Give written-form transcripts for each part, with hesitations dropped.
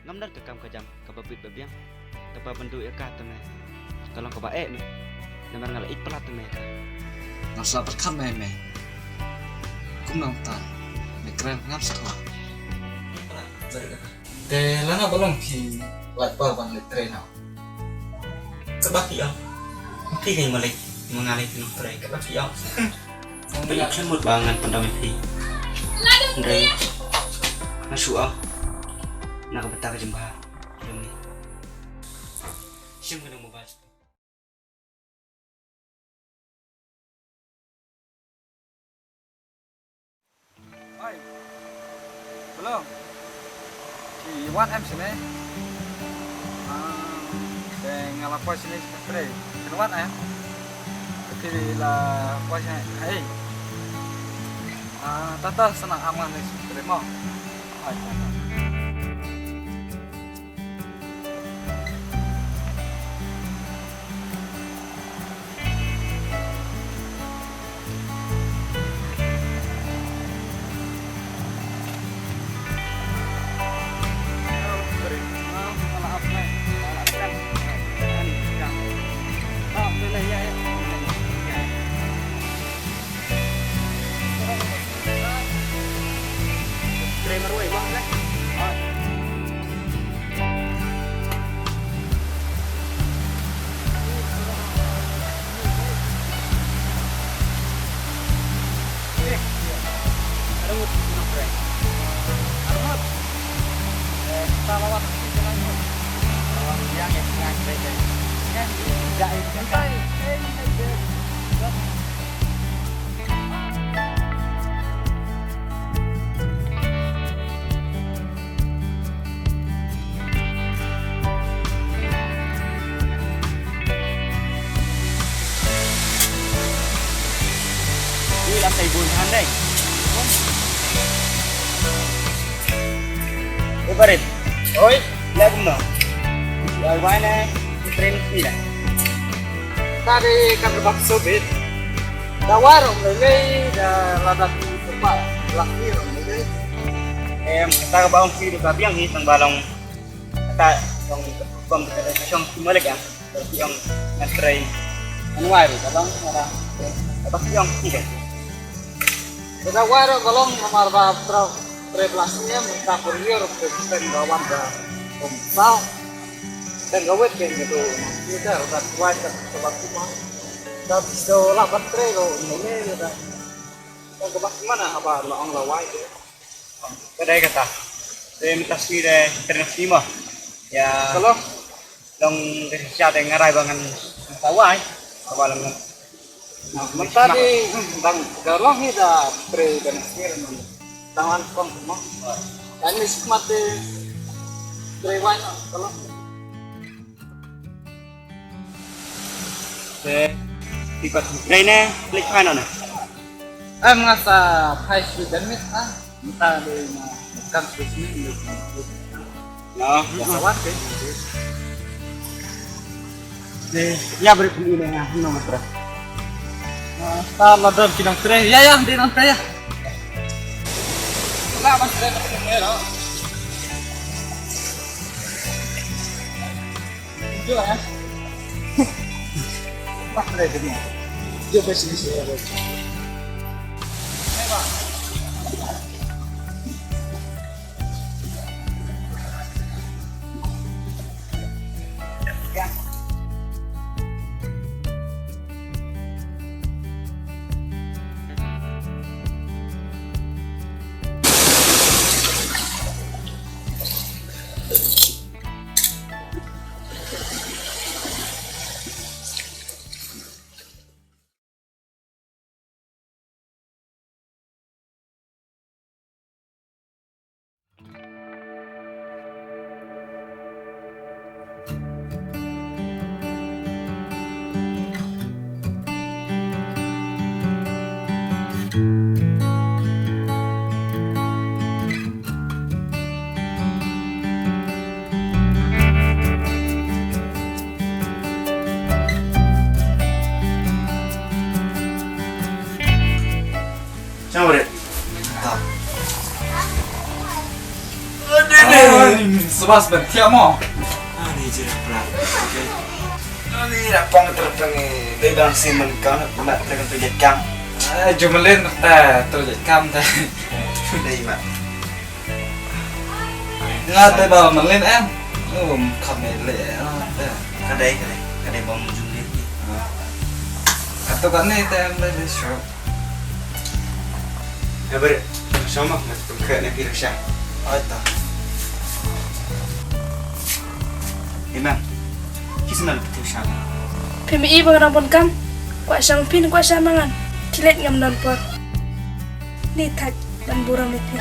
ngamdan ke kam kajam ka babit babiang ka babendu ya ka teme kalau ka bae me namar ngala ik pelat teme ka nó sẽ bắt khăn mày mày cũng nông ta mày keren ngáp sắc hoa để lana belum thì lại bao bằng lịch train nào kebaki ya mungkin kayak malik mengalih penuh tray kebaki ya banyak semut banget pendamai pi dari masuk ah nak betah ke jembah ini siapa yang mau bahas Oi, belum. Di Iwan M sini. Ngalapoy sini pre. Kenuan ya. Jadi lah posnya. Hei. Tata senang aman nih terima. Hai. ini lantai bunhan deh Barit, oi, lihat dong. Yang mana tren ini dah. Tadi kan berbakso bit. Dah warung lagi, dah ladak tempat lakir lagi. Kita ke bawang kiri babi yang ini balong kita yang kompetisi malik ya. Yang ngetray Anuai, kalau ada. apa yang tidak. Kita warung kalau nomor berapa? Replasnya minta kurier dan gawan dah komsal dan gawet kayak gitu kita udah kuat coba cuma udah bisa lah baterai lo ini udah dan kebak gimana apa lo ang lawai itu Kedai kata, saya minta sih terima ya kalau dong siapa yang ngarai bangan tawai apa lang mentah di bang galong ini dah pre dan sekian tangan kong semua dan ini mati prewan kalau tiba đây nè klik hai nào này ngasa hai sudah mit minta di kan sudah nó pesawat deh ya beri ini ya nomor berapa kalau dalam sidang terakhir ya di nanti ya nggak mas terakhir ya jual ya mas terakhir ini coba sini saya sebas bentia mo. Ani jira pula. Ani rapang terpengi. Bebang simen kau nak terkan terjat kam. Jumelin ta terjat kam ta. Đây mà. Nga tay ba melin em. Kami le. Cái đây bom zoom lên. Atau kan ni ta em le show. Ya ber. Sama mas pengke nak kira syah. Aita. Imam. Kisah nak betul syah. PMI pengrampun kam, kuat sang pin kuat samangan, kilet ngam dan por. Ni tak dan buram itu.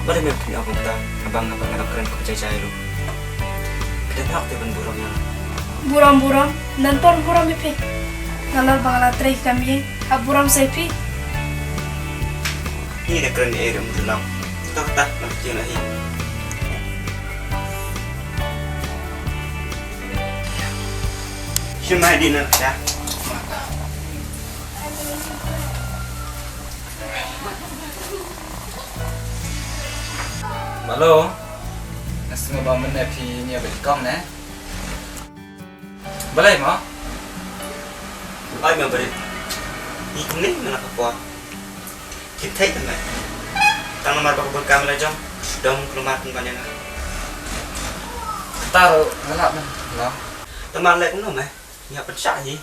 Boleh mungkin aku kita abang nak keren kau percaya lu. Kita nak teban burungnya. Buram dan por buram itu. Nalar bangala trik kami, buram sepi. Ini dah keren air yang berlang. Tak nak kecil lagi. Cuma di nak dah. Malo. Nasi ngobam mana pi ni abis kom ne. Balai mo. Ai mà beri. Ini mana apa? Kita thấy thế này. Tang nomor bakal kamera jom. Sudah keluar banyak. Taruh ngelap ni. Lo. Teman lain pun mah. Ni apa sah ni?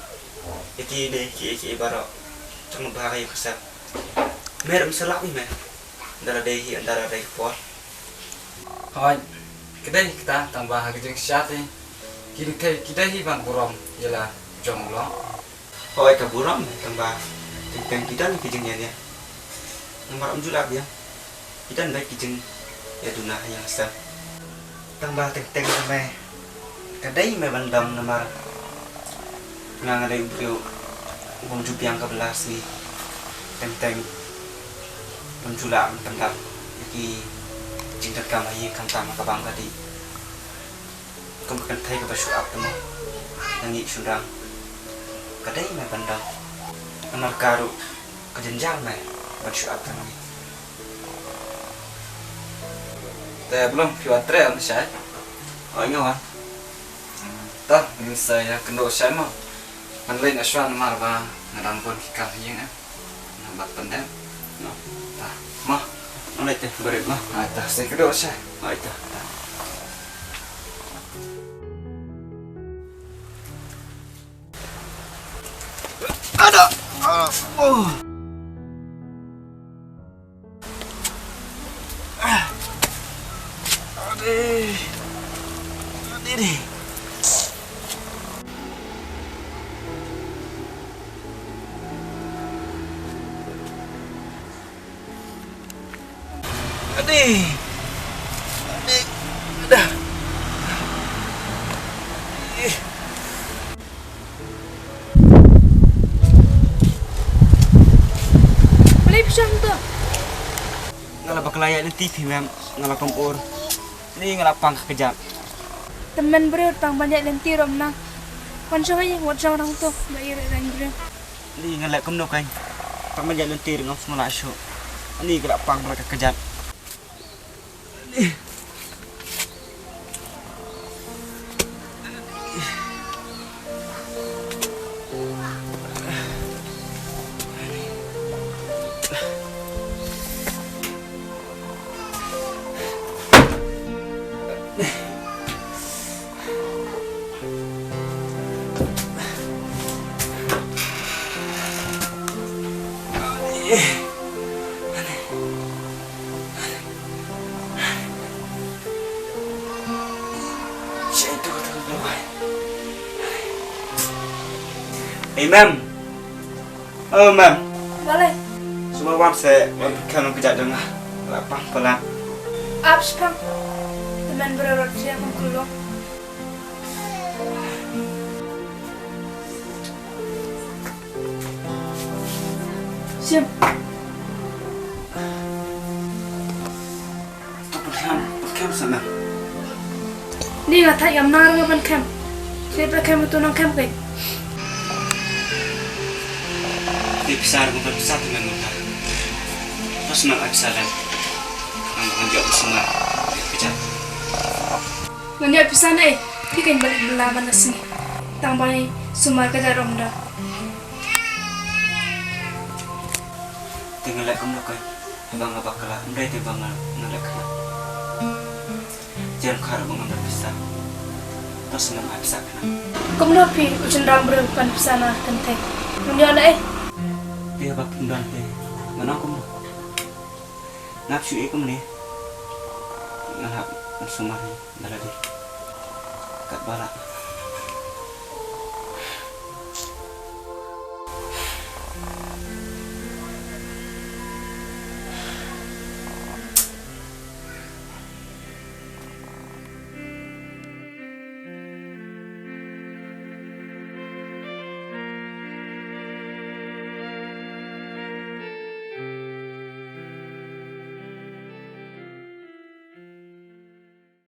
Jadi deh kiki baru. Trong bahaya kesat. Merem selap ni mah. Antara deh antara deh kuat. Thôi, cái đây kita tambah kerja syat ni. Kita hiban buram ialah jom lo. Hoi ka buram tambah tentang kita ni kijengnya dia. Nomor julap dia. Kita nak kijeng ya dunah yang sah. Tambah tentang sampai kadai me bandam nomor ngang ada beliau bonjuk yang ke belas ni tentang menjulam tentang jadi cinta kami yang kan sama ke bang tadi. Kau kan thay ke basu apa tu? Nangi surang. Kadai me bandam. Nomor karu kejenjang me basu apa tu? Tapi belum piwatre on syat. Oh ingat. Tah, ini saya kendo syat mo. Manlain aswan marba ngarampun kikah yang nampak pendem. No. Tah, mo. Oleh teh berit mah. Tah, saya kendo syat. Oh itu. Ada. Oh. Aduh. Aduh. Aduh. Dah. Beli pisang tu. Ngala bakalayak ni TV mem ngala kompor. Ni ngala pang kejap. Teman beri utang banyak lenti rom nang. Kancung aja buat orang tu, bayar orang beri. Ni ngala kumno kan. Pang menjak lentir ngam semula syuk. Ni ngala pang mereka kejap. Hey ma'am. Oh ma'am. Boleh. Semua wan saya kan kejap dengar. Lapang pelan. Abs pang. Teman beri roti yang mengkulung. Siap. Pelan sana. Ni nggak tak yang nara ngapan kem. Siapa kem itu nang kem kek. Di pisah dengan berpisah dengan mudah. Terus nak bisa dan nggak jawab semua bicara. Nganya bisa nih, bikin balik belaman sini. Tambahnya sumar ke dalam dah. Tinggal kamu nak bang apa kalah, mereka bang nolak kalah. Jangan khawatir bang berpisah. Terus nak bisa kena. Kamu napi ujian dalam berpan bisa nak tentang. Nganya ada Dia bak undan teh. Mana kamu? Nafsu ikum nih. Nahap sumari baladi. Kat balak.